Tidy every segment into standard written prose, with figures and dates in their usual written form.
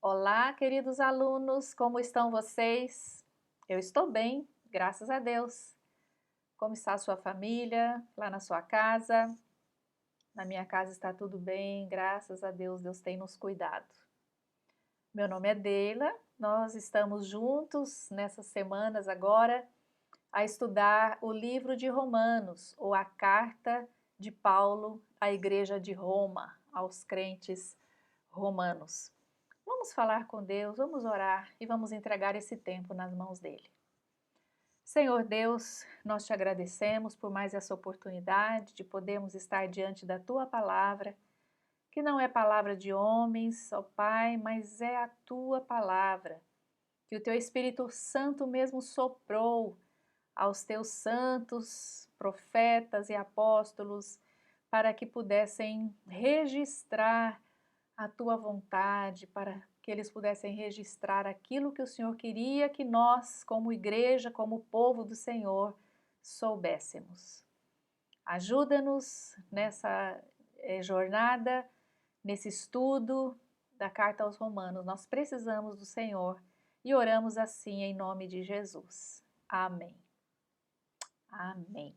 Olá, queridos alunos, como estão vocês? Eu estou bem, graças a Deus. Como está a sua família, lá na sua casa? Na minha casa está tudo bem, graças a Deus, Deus tem nos cuidado. Meu nome é Deila, nós estamos juntos nessas semanas agora a estudar o livro de Romanos, ou a carta de Paulo à Igreja de Roma, aos crentes romanos. Vamos falar com Deus, vamos orar e vamos entregar esse tempo nas mãos dele. Senhor Deus, nós te agradecemos por mais essa oportunidade de podermos estar diante da tua palavra, que não é palavra de homens, ó Pai, mas é a tua palavra, que o teu Espírito Santo mesmo soprou aos teus santos, profetas e apóstolos, para que pudessem registrar a tua vontade, para que eles pudessem registrar aquilo que o Senhor queria que nós, como igreja, como povo do Senhor, soubéssemos. Ajuda-nos nessa jornada, nesse estudo da carta aos Romanos. Nós precisamos do Senhor e oramos assim em nome de Jesus. Amém. Amém.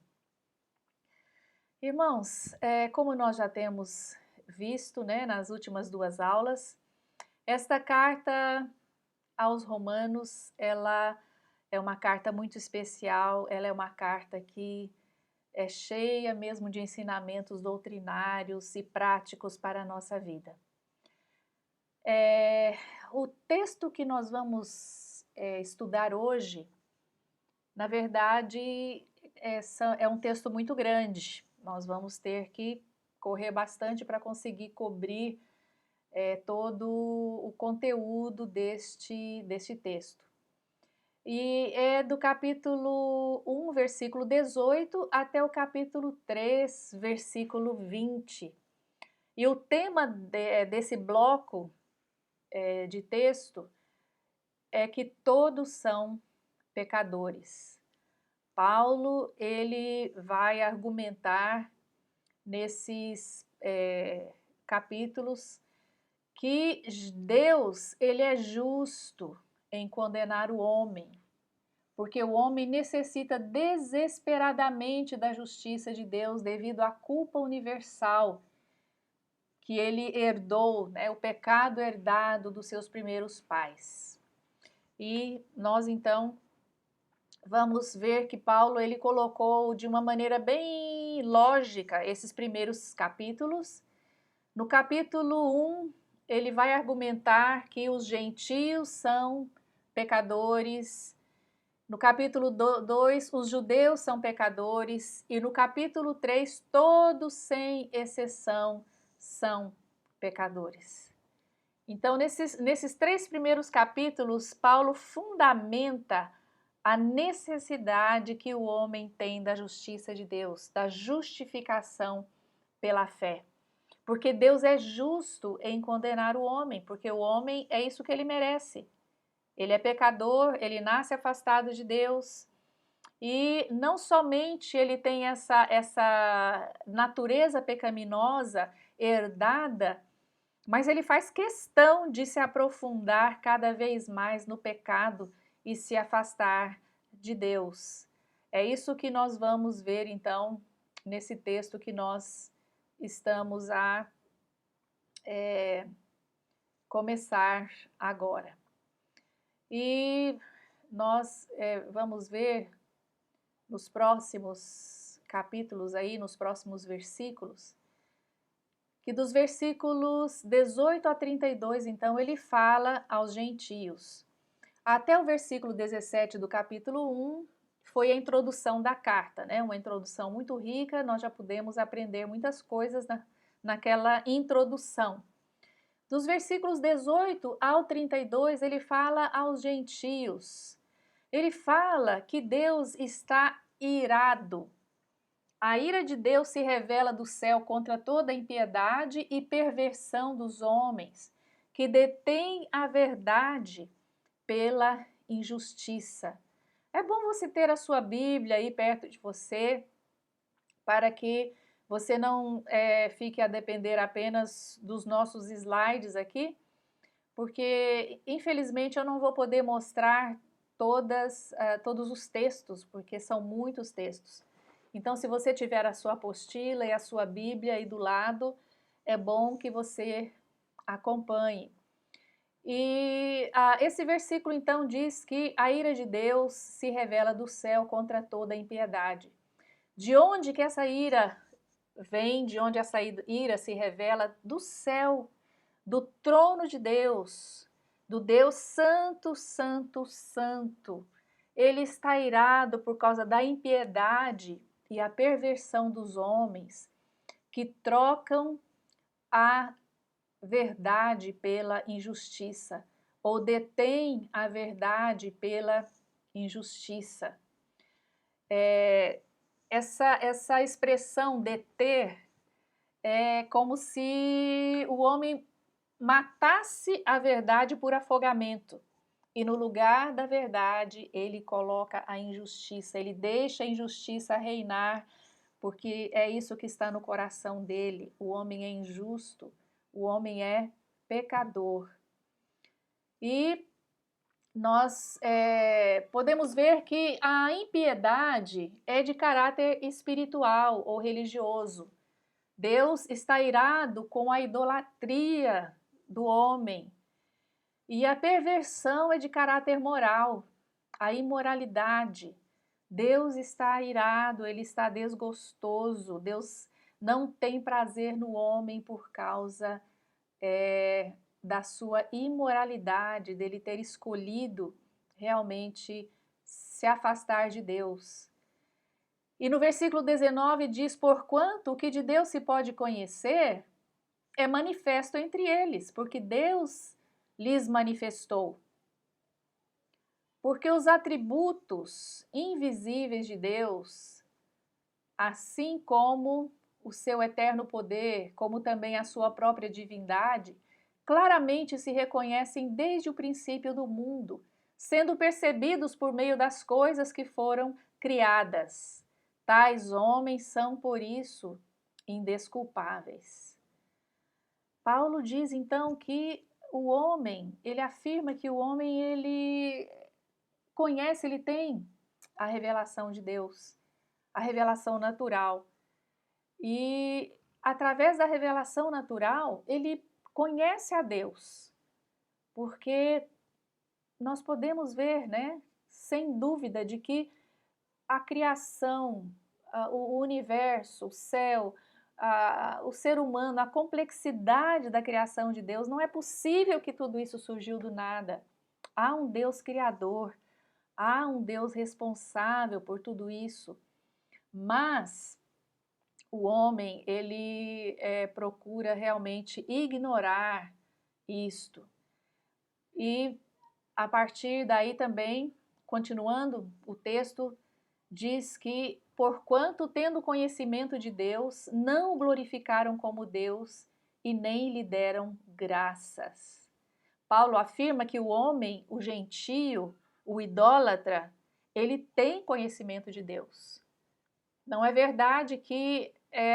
Irmãos, como nós já temos visto, né, nas últimas duas aulas, esta carta aos Romanos, ela é uma carta muito especial, ela é uma carta que é cheia mesmo de ensinamentos doutrinários e práticos para a nossa vida. O texto que nós vamos estudar hoje, na verdade, é um texto muito grande. Nós vamos ter que correr bastante para conseguir cobrir todo o conteúdo deste texto. E é do capítulo 1, versículo 18, até o capítulo 3, versículo 20. E o tema desse bloco de texto é que todos são pecadores. Paulo, ele vai argumentar nesses capítulos que Deus, ele é justo em condenar o homem, porque o homem necessita desesperadamente da justiça de Deus devido à culpa universal que ele herdou, né, o pecado herdado dos seus primeiros pais. E nós então vamos ver que Paulo ele colocou de uma maneira bem lógica esses primeiros capítulos. No capítulo 1, ele vai argumentar que os gentios são pecadores. No capítulo 2, os judeus são pecadores. E no capítulo 3, todos sem exceção são pecadores. Então, nesses três primeiros capítulos, Paulo fundamenta a necessidade que o homem tem da justiça de Deus, da justificação pela fé. Porque Deus é justo em condenar o homem, porque o homem é isso que ele merece. Ele é pecador, ele nasce afastado de Deus e não somente ele tem essa natureza pecaminosa herdada, mas ele faz questão de se aprofundar cada vez mais no pecado e se afastar de Deus. É isso que nós vamos ver então nesse texto que nós estamos a começar agora. E nós vamos ver nos próximos capítulos aí, nos próximos versículos, que dos versículos 18 a 32, então, ele fala aos gentios. Até o versículo 17 do capítulo 1 foi a introdução da carta, né? Uma introdução muito rica, nós já pudemos aprender muitas coisas naquela introdução. Dos versículos 18 ao 32, ele fala aos gentios. Ele fala que Deus está irado. A ira de Deus se revela do céu contra toda a impiedade e perversão dos homens, que detêm a verdade pela injustiça. É bom você ter a sua Bíblia aí perto de você, para que você não fique a depender apenas dos nossos slides aqui, porque infelizmente eu não vou poder mostrar todos os textos, porque são muitos textos. Então, se você tiver a sua apostila e a sua Bíblia aí do lado, é bom que você acompanhe. E esse versículo então diz que a ira de Deus se revela do céu contra toda impiedade. De onde que essa ira vem? De onde essa ira se revela? Do céu, do trono de Deus, do Deus Santo, Santo, Santo. Ele está irado por causa da impiedade e a perversão dos homens que trocam a verdade pela injustiça, ou detém a verdade pela injustiça. Essa expressão deter é como se o homem matasse a verdade por afogamento. E no lugar da verdade, ele coloca a injustiça, ele deixa a injustiça reinar, porque é isso que está no coração dele. O homem é injusto, o homem é pecador. E nós podemos ver que a impiedade é de caráter espiritual ou religioso. Deus está irado com a idolatria do homem. E a perversão é de caráter moral, a imoralidade. Deus está irado, ele está desgostoso. Deus não tem prazer no homem por causa da sua imoralidade, dele ter escolhido realmente se afastar de Deus. E no versículo 19 diz: porquanto o que de Deus se pode conhecer é manifesto entre eles, porque Deus lhes manifestou. Porque os atributos invisíveis de Deus, assim como o seu eterno poder, como também a sua própria divindade, claramente se reconhecem desde o princípio do mundo, sendo percebidos por meio das coisas que foram criadas. Tais homens são, por isso, indesculpáveis. Paulo diz então que o homem, ele afirma que o homem, ele conhece, ele tem a revelação de Deus, a revelação natural. E através da revelação natural, ele conhece a Deus, porque nós podemos ver, né, sem dúvida, de que a criação, o universo, o céu, o ser humano, a complexidade da criação de Deus, não é possível que tudo isso surgiu do nada. Há um Deus criador, há um Deus responsável por tudo isso, mas o homem, ele procura realmente ignorar isto. E a partir daí também, continuando o texto, diz que, porquanto tendo conhecimento de Deus, não o glorificaram como Deus e nem lhe deram graças. Paulo afirma que o homem, o gentio, o idólatra, ele tem conhecimento de Deus. Não é verdade que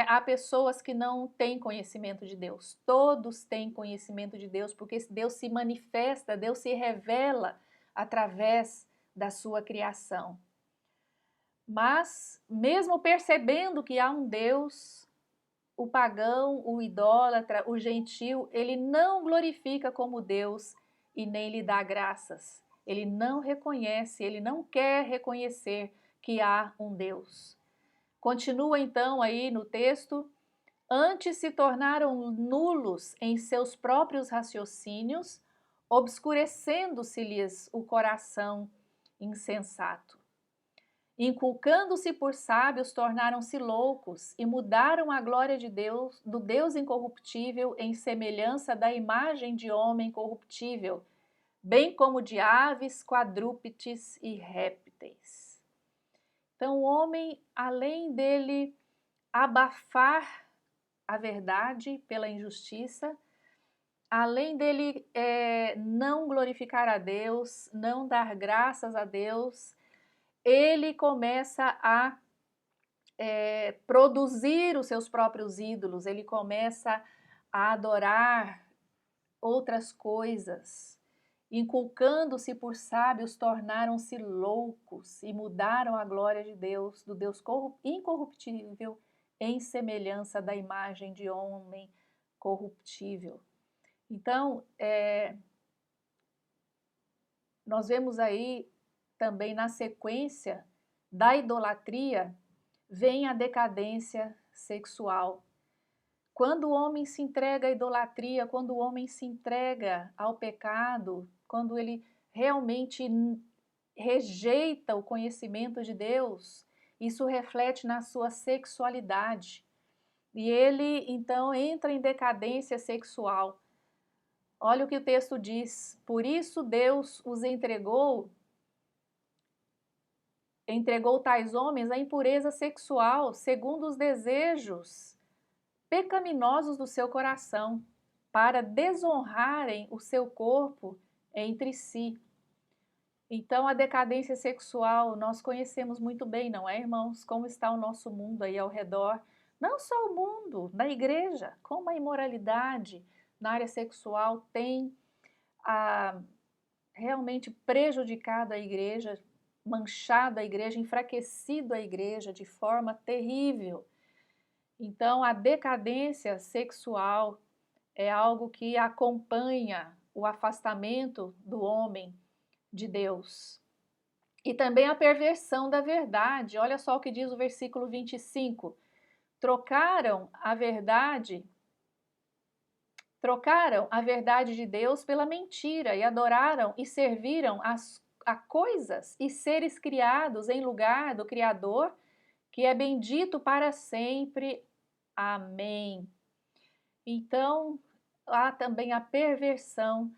há pessoas que não têm conhecimento de Deus. Todos têm conhecimento de Deus, porque Deus se manifesta, Deus se revela através da sua criação. Mas, mesmo percebendo que há um Deus, o pagão, o idólatra, o gentio, ele não glorifica como Deus e nem lhe dá graças. Ele não reconhece, ele não quer reconhecer que há um Deus. Continua então aí no texto: antes se tornaram nulos em seus próprios raciocínios, obscurecendo-se-lhes o coração insensato. Inculcando-se por sábios, tornaram-se loucos e mudaram a glória de Deus, do Deus incorruptível, em semelhança da imagem de homem corruptível, bem como de aves, quadrúpedes e répteis. Então, o homem, além dele abafar a verdade pela injustiça, além dele não glorificar a Deus, não dar graças a Deus, ele começa a produzir os seus próprios ídolos, ele começa a adorar outras coisas. Inculcando-se por sábios, tornaram-se loucos e mudaram a glória de Deus, do Deus incorruptível, em semelhança da imagem de homem corruptível. Então, nós vemos aí também na sequência da idolatria, vem a decadência sexual. Quando o homem se entrega à idolatria, quando o homem se entrega ao pecado, quando ele realmente rejeita o conhecimento de Deus, isso reflete na sua sexualidade. E ele, então, entra em decadência sexual. Olha o que o texto diz: por isso Deus os entregou tais homens à impureza sexual, segundo os desejos pecaminosos do seu coração, para desonrarem o seu corpo entre si. Então, a decadência sexual, nós conhecemos muito bem, não é, irmãos? Como está o nosso mundo aí ao redor. Não só o mundo, na igreja, como a imoralidade na área sexual tem realmente prejudicado a igreja, manchado a igreja, enfraquecido a igreja de forma terrível. Então, a decadência sexual é algo que acompanha o afastamento do homem de Deus. E também a perversão da verdade. Olha só o que diz o versículo 25. Trocaram a verdade de Deus pela mentira e adoraram e serviram a coisas e seres criados em lugar do Criador, que é bendito para sempre. Amém. Então, há também a perversão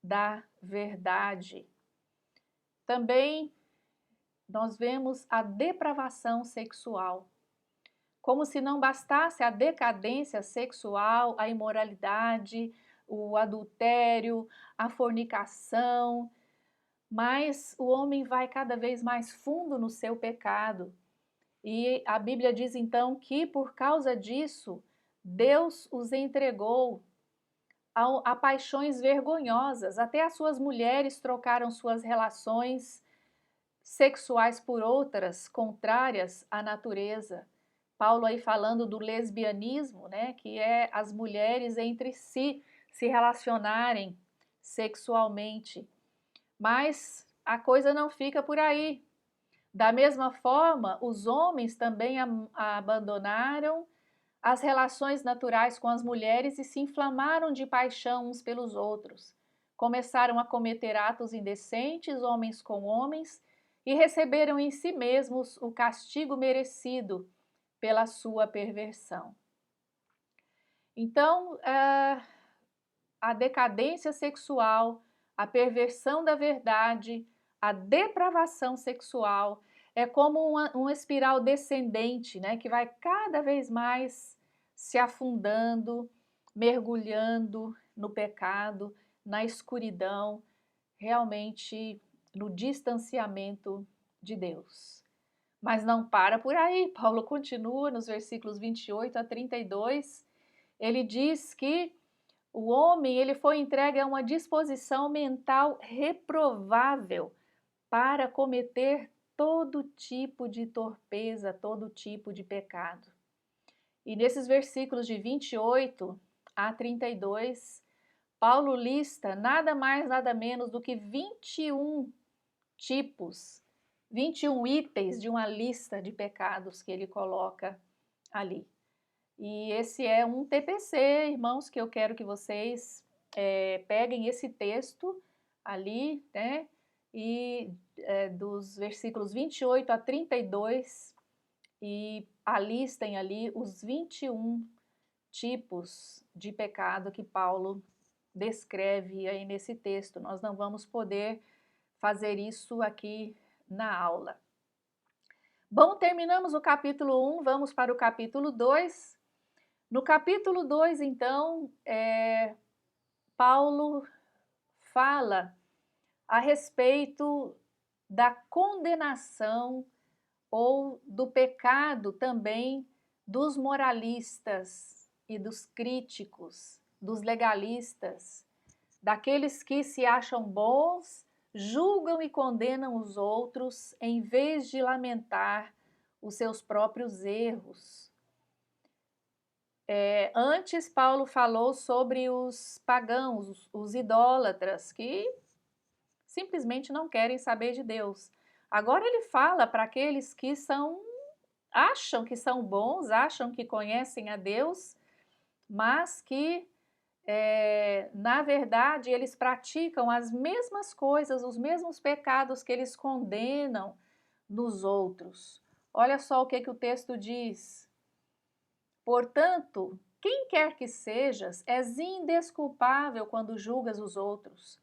da verdade. Também nós vemos a depravação sexual. Como se não bastasse a decadência sexual, a imoralidade, o adultério, a fornicação, mas o homem vai cada vez mais fundo no seu pecado. E a Bíblia diz então que por causa disso, Deus os entregou a paixões vergonhosas. Até as suas mulheres trocaram suas relações sexuais por outras contrárias à natureza. Paulo aí falando do lesbianismo, né, que é as mulheres entre si se relacionarem sexualmente. Mas a coisa não fica por aí. Da mesma forma, os homens também abandonaram as relações naturais com as mulheres e se inflamaram de paixão uns pelos outros. Começaram a cometer atos indecentes, homens com homens, e receberam em si mesmos o castigo merecido pela sua perversão. Então, a decadência sexual, a perversão da verdade, a depravação sexual é como uma espiral descendente, né, que vai cada vez mais se afundando, mergulhando no pecado, na escuridão, realmente no distanciamento de Deus. Mas não para por aí. Paulo continua nos versículos 28 a 32. Ele diz que o homem ele foi entregue a uma disposição mental reprovável para cometer todo tipo de torpeza, todo tipo de pecado. E nesses versículos de 28 a 32, Paulo lista nada mais, nada menos do que 21 tipos, 21 itens de uma lista de pecados que ele coloca ali. E esse é um TPC, irmãos, que eu quero que vocês peguem esse texto ali, né? E dos versículos 28 a 32 e alistem ali os 21 tipos de pecado que Paulo descreve aí nesse texto. Nós não vamos poder fazer isso aqui na aula. Bom, terminamos o capítulo 1, vamos para o capítulo 2. No capítulo 2, então, Paulo fala a respeito da condenação ou do pecado também dos moralistas e dos críticos, dos legalistas, daqueles que se acham bons, julgam e condenam os outros em vez de lamentar os seus próprios erros. Antes, Paulo falou sobre os pagãos, os idólatras, que simplesmente não querem saber de Deus. Agora ele fala para aqueles que acham que são bons, acham que conhecem a Deus, mas que, na verdade, eles praticam as mesmas coisas, os mesmos pecados que eles condenam nos outros. Olha só o que o texto diz. Portanto, quem quer que sejas, és indesculpável quando julgas os outros,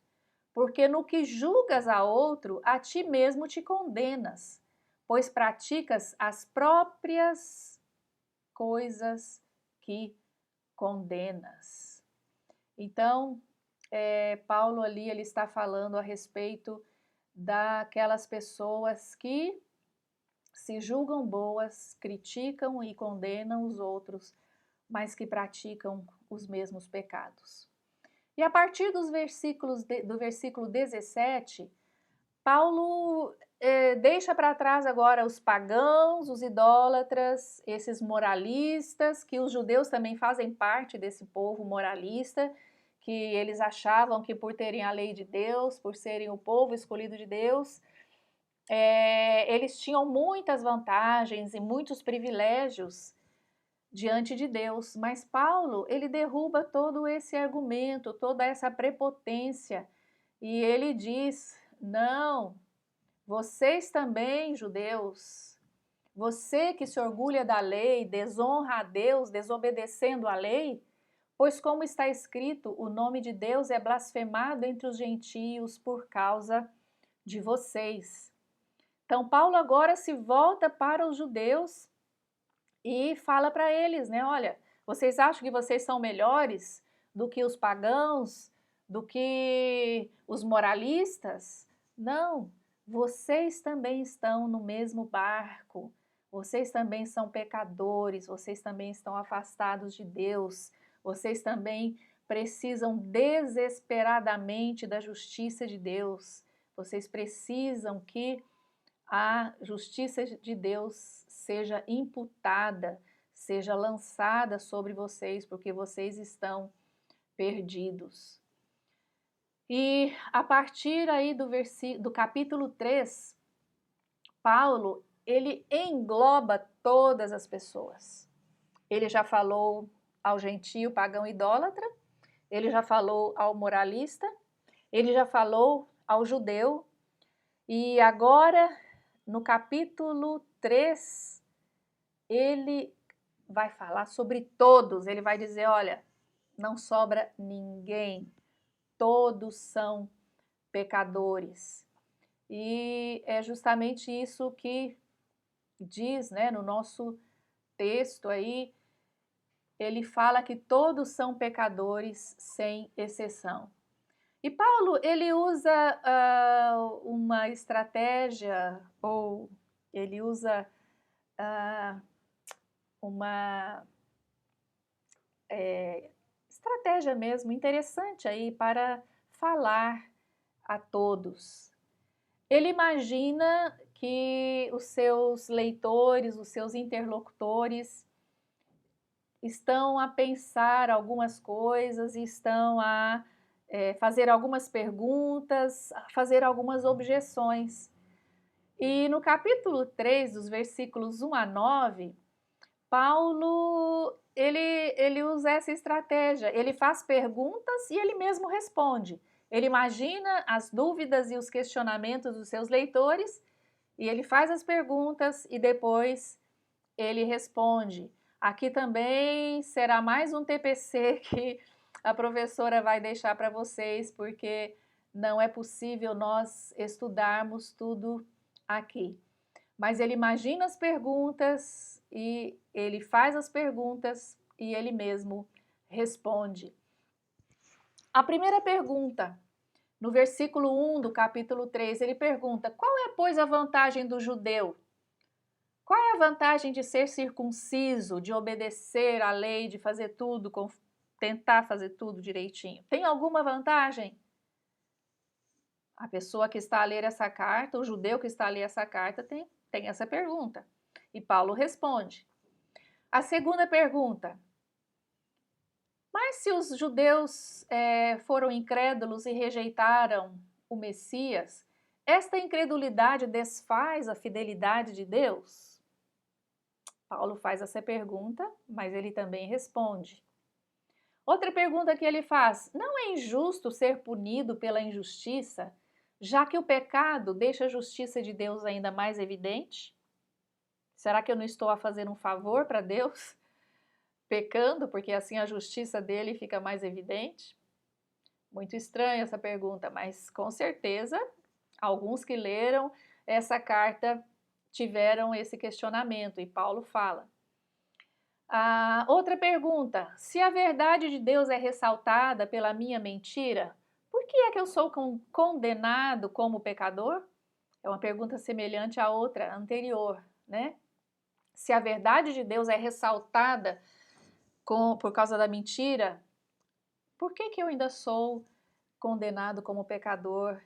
porque no que julgas a outro, a ti mesmo te condenas, pois praticas as próprias coisas que condenas. Então, Paulo ali ele está falando a respeito daquelas pessoas que se julgam boas, criticam e condenam os outros, mas que praticam os mesmos pecados. E a partir do versículo 17, Paulo deixa para trás agora os pagãos, os idólatras, esses moralistas, que os judeus também fazem parte desse povo moralista, que eles achavam que por terem a lei de Deus, por serem o povo escolhido de Deus, eles tinham muitas vantagens e muitos privilégios diante de Deus. Mas Paulo, ele derruba todo esse argumento, toda essa prepotência, e ele diz: não, vocês também, judeus, você que se orgulha da lei, desonra a Deus, desobedecendo a lei, pois como está escrito, o nome de Deus é blasfemado entre os gentios por causa de vocês. Então, Paulo agora se volta para os judeus e fala para eles, né? Olha, vocês acham que vocês são melhores do que os pagãos, do que os moralistas? Não, vocês também estão no mesmo barco. Vocês também são pecadores, vocês também estão afastados de Deus. Vocês também precisam desesperadamente da justiça de Deus. Vocês precisam que a justiça de Deus seja imputada, seja lançada sobre vocês, porque vocês estão perdidos. E a partir aí do capítulo 3, Paulo, ele engloba todas as pessoas. Ele já falou ao gentio pagão idólatra, ele já falou ao moralista, ele já falou ao judeu, e agora no capítulo 3, ele vai falar sobre todos, ele vai dizer, olha, não sobra ninguém, todos são pecadores. E é justamente isso que diz, né, no nosso texto aí, ele fala que todos são pecadores sem exceção. E Paulo, ele usa uma estratégia, ou ele usa uma estratégia mesmo interessante aí para falar a todos. Ele imagina que os seus leitores, os seus interlocutores estão a pensar algumas coisas, estão a fazer algumas perguntas, fazer algumas objeções. E no capítulo 3, dos versículos 1 a 9, Paulo, ele usa essa estratégia, ele faz perguntas e ele mesmo responde. Ele imagina as dúvidas e os questionamentos dos seus leitores e ele faz as perguntas e depois ele responde. Aqui também será mais um TPC que a professora vai deixar para vocês, porque não é possível nós estudarmos tudo aqui. Mas ele imagina as perguntas e ele faz as perguntas e ele mesmo responde. A primeira pergunta, no versículo 1 do capítulo 3, ele pergunta: qual é, pois, a vantagem do judeu? Qual é a vantagem de ser circunciso, de obedecer à lei, de fazer tudo tentar fazer tudo direitinho, tem alguma vantagem? A pessoa que está a ler essa carta, o judeu que está a ler essa carta, tem essa pergunta. E Paulo responde. A segunda pergunta: mas se os judeus foram incrédulos e rejeitaram o Messias, esta incredulidade desfaz a fidelidade de Deus? Paulo faz essa pergunta, mas ele também responde. Outra pergunta que ele faz: não é injusto ser punido pela injustiça, já que o pecado deixa a justiça de Deus ainda mais evidente? Será que eu não estou a fazer um favor para Deus, pecando, porque assim a justiça dele fica mais evidente? Muito estranha essa pergunta, mas com certeza alguns que leram essa carta tiveram esse questionamento, e Paulo fala. Outra pergunta: se a verdade de Deus é ressaltada pela minha mentira, por que é que eu sou condenado como pecador? É uma pergunta semelhante à outra anterior, né? Se a verdade de Deus é ressaltada por causa da mentira, por que eu ainda sou condenado como pecador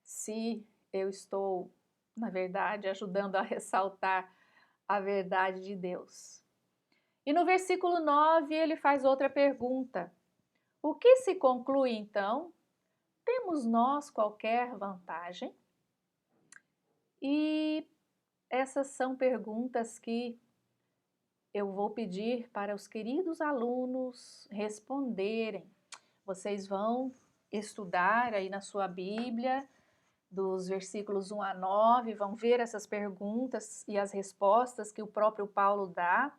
se eu estou, na verdade, ajudando a ressaltar a verdade de Deus? E no versículo 9 ele faz outra pergunta. O que se conclui então? Temos nós qualquer vantagem? E essas são perguntas que eu vou pedir para os queridos alunos responderem. Vocês vão estudar aí na sua Bíblia, dos versículos 1 a 9, vão ver essas perguntas e as respostas que o próprio Paulo dá.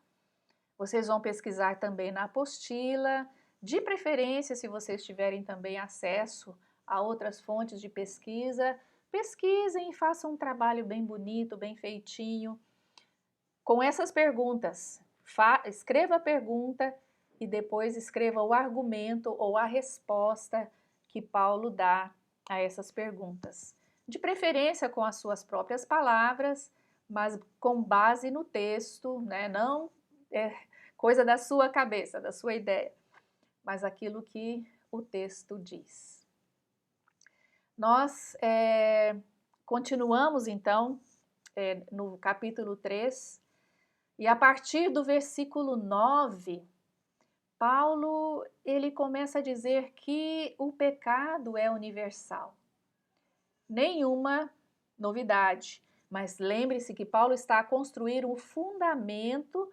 Vocês vão pesquisar também na apostila, de preferência, se vocês tiverem também acesso a outras fontes de pesquisa, pesquisem e façam um trabalho bem bonito, bem feitinho, com essas perguntas. Escreva a pergunta e depois escreva o argumento ou a resposta que Paulo dá a essas perguntas. De preferência com as suas próprias palavras, mas com base no texto, né? Não coisa da sua cabeça, da sua ideia, mas aquilo que o texto diz. Nós continuamos então no capítulo 3, e a partir do versículo 9, Paulo ele começa a dizer que o pecado é universal. Nenhuma novidade, mas lembre-se que Paulo está a construir um fundamento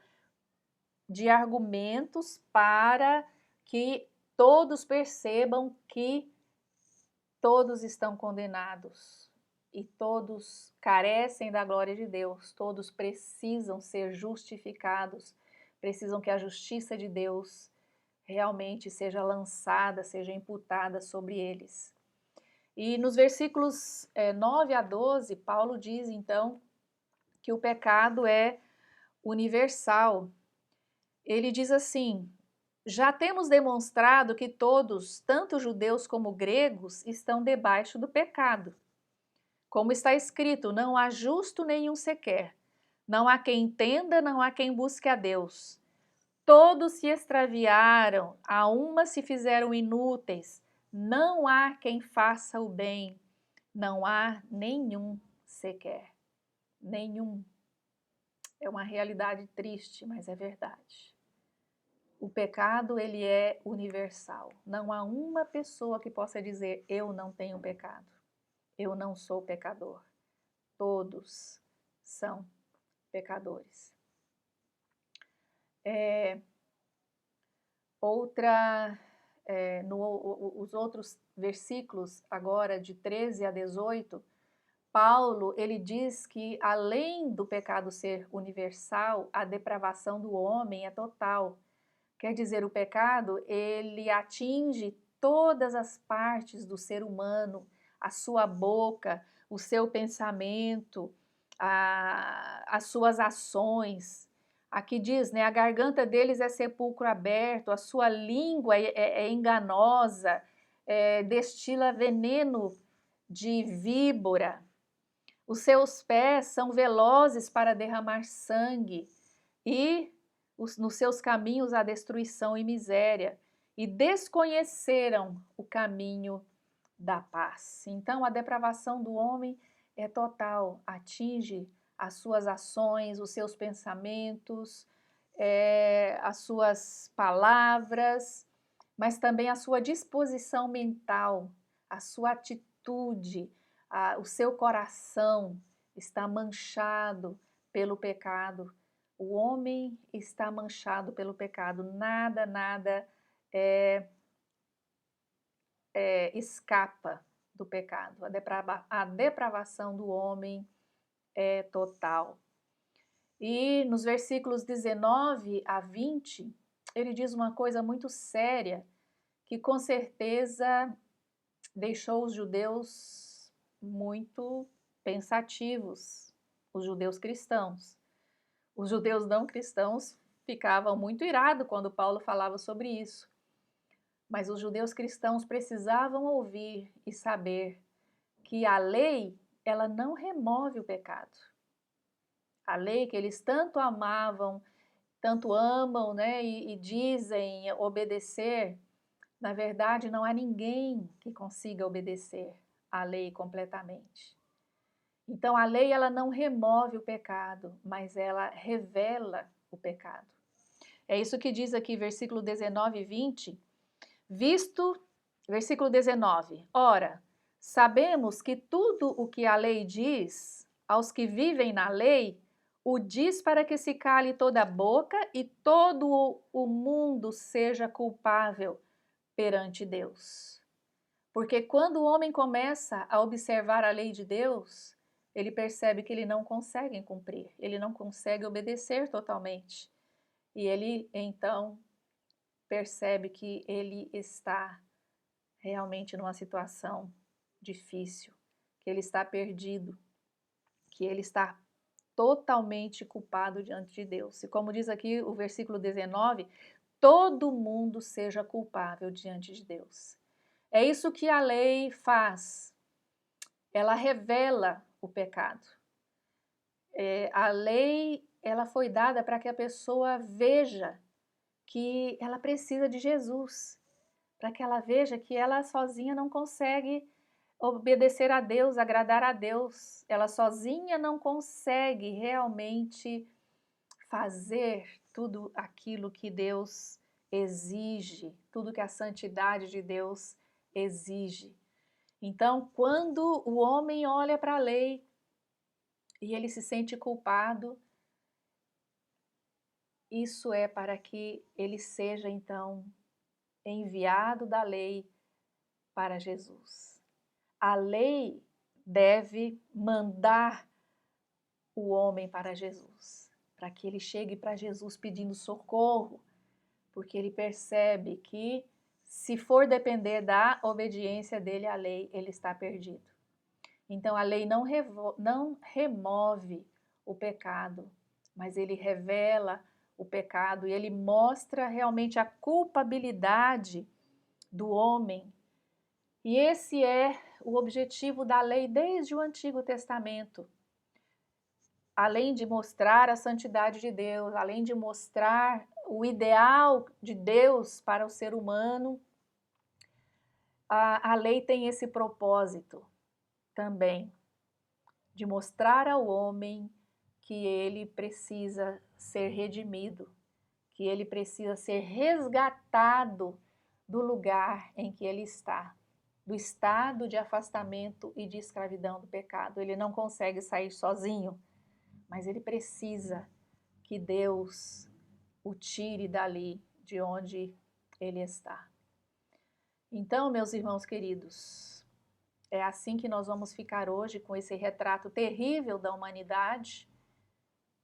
de argumentos para que todos percebam que todos estão condenados e todos carecem da glória de Deus, todos precisam ser justificados, precisam que a justiça de Deus realmente seja lançada, seja imputada sobre eles. E nos versículos 9 a 12, Paulo diz então que o pecado é universal. Ele diz assim: já temos demonstrado que todos, tanto judeus como gregos, estão debaixo do pecado. Como está escrito, não há justo nenhum sequer. Não há quem entenda, não há quem busque a Deus. Todos se extraviaram, a uma se fizeram inúteis. Não há quem faça o bem. Não há nenhum sequer. Nenhum. É uma realidade triste, mas é verdade. O pecado, ele é universal. Não há uma pessoa que possa dizer, eu não tenho pecado. Eu não sou pecador. Todos são pecadores. Os outros versículos, agora de 13 a 18, Paulo, ele diz que além do pecado ser universal, a depravação do homem é total. Quer dizer, o pecado, ele atinge todas as partes do ser humano, a sua boca, o seu pensamento, as suas ações. Aqui diz, né, a garganta deles é sepulcro aberto, a sua língua é enganosa, destila veneno de víbora. Os seus pés são velozes para derramar sangue e nos seus caminhos há destruição e miséria. e desconheceram o caminho da paz. Então, a depravação do homem é total, atinge as suas ações, os seus pensamentos, as suas palavras, mas também a sua disposição mental, a sua atitude, o seu coração está manchado pelo pecado. O homem está manchado pelo pecado, nada escapa do pecado. A depravação do homem é total. E nos versículos 19 a 20, ele diz uma coisa muito séria, que com certeza deixou os judeus muito pensativos, os judeus cristãos. Os judeus não cristãos ficavam muito irados quando Paulo falava sobre isso. Mas os judeus cristãos precisavam ouvir e saber que a lei, ela não remove o pecado. A lei que eles tanto amavam, tanto amam, né, e dizem obedecer, na verdade não há ninguém que consiga obedecer a lei completamente. Então a lei, ela não remove o pecado, mas ela revela o pecado. É isso que diz aqui versículo 19 e 20, versículo 19, ora, sabemos que tudo o que a lei diz aos que vivem na lei, o diz para que se cale toda a boca e todo o mundo seja culpável perante Deus. Porque quando o homem começa a observar a lei de Deus, ele percebe que ele não consegue cumprir, ele não consegue obedecer totalmente. E ele, então, percebe que ele está realmente numa situação difícil, que ele está perdido, que ele está totalmente culpado diante de Deus. E como diz aqui o versículo 19, todo mundo seja culpável diante de Deus. É isso que a lei faz. Ela revela o pecado. A lei, ela foi dada para que a pessoa veja que ela precisa de Jesus, para que ela veja que ela sozinha não consegue obedecer a Deus, agradar a Deus. Ela sozinha não consegue realmente fazer tudo aquilo que Deus exige, tudo que a santidade de Deus exige. Então, quando o homem olha para a lei e ele se sente culpado, isso é para que ele seja, então, enviado da lei para Jesus. A lei deve mandar o homem para Jesus, para que ele chegue para Jesus pedindo socorro, porque ele percebe que, se for depender da obediência dele à lei, ele está perdido. Então, a lei não remove o pecado, mas ele revela o pecado e ele mostra realmente a culpabilidade do homem. E esse é o objetivo da lei desde o Antigo Testamento. Além de mostrar a santidade de Deus, além de mostrar o ideal de Deus para o ser humano, a lei tem esse propósito também, de mostrar ao homem que ele precisa ser redimido, que ele precisa ser resgatado do lugar em que ele está, do estado de afastamento e de escravidão do pecado. Ele não consegue sair sozinho, mas ele precisa que Deus o tire dali de onde ele está. Então, meus irmãos queridos, é assim que nós vamos ficar hoje com esse retrato terrível da humanidade,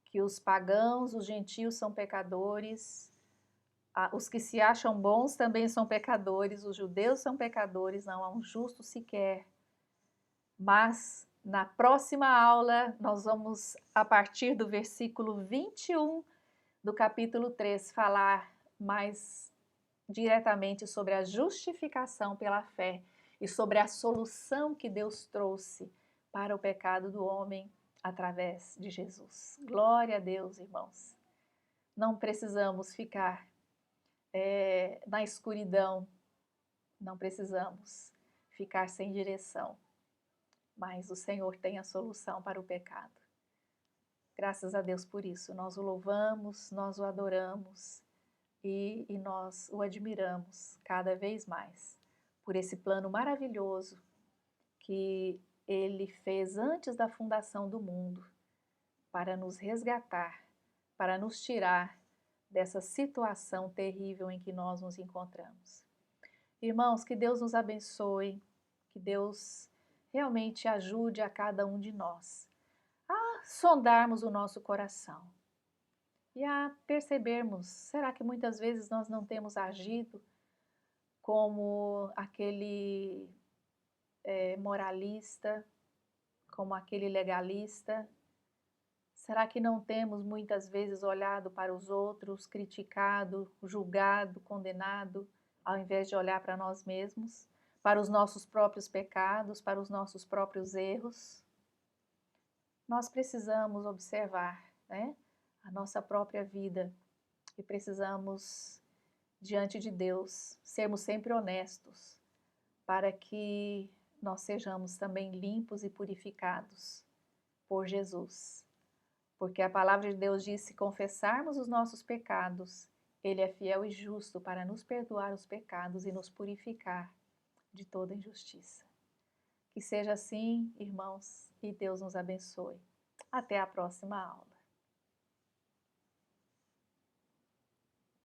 que os pagãos, os gentios são pecadores, os que se acham bons também são pecadores, os judeus são pecadores, não há um justo sequer. Mas na próxima aula nós vamos, a partir do versículo 21 do capítulo 3, falar mais diretamente sobre a justificação pela fé e sobre a solução que Deus trouxe para o pecado do homem através de Jesus. Glória a Deus, irmãos. Não precisamos ficar na escuridão, não precisamos ficar sem direção, mas o Senhor tem a solução para o pecado. Graças a Deus por isso, nós o louvamos, nós o adoramos e nós o admiramos cada vez mais por esse plano maravilhoso que Ele fez antes da fundação do mundo para nos resgatar, para nos tirar dessa situação terrível em que nós nos encontramos. Irmãos, que Deus nos abençoe, que Deus realmente ajude a cada um de nós a sondarmos o nosso coração e a percebermos, será que muitas vezes nós não temos agido como aquele moralista, como aquele legalista? Será que não temos muitas vezes olhado para os outros, criticado, julgado, condenado, ao invés de olhar para nós mesmos, para os nossos próprios pecados, para os nossos próprios erros? Nós precisamos observar, né, a nossa própria vida e precisamos, diante de Deus, sermos sempre honestos para que nós sejamos também limpos e purificados por Jesus. Porque a palavra de Deus diz: se confessarmos os nossos pecados, Ele é fiel e justo para nos perdoar os pecados e nos purificar de toda injustiça. Que seja assim, irmãos, e Deus nos abençoe. Até a próxima aula.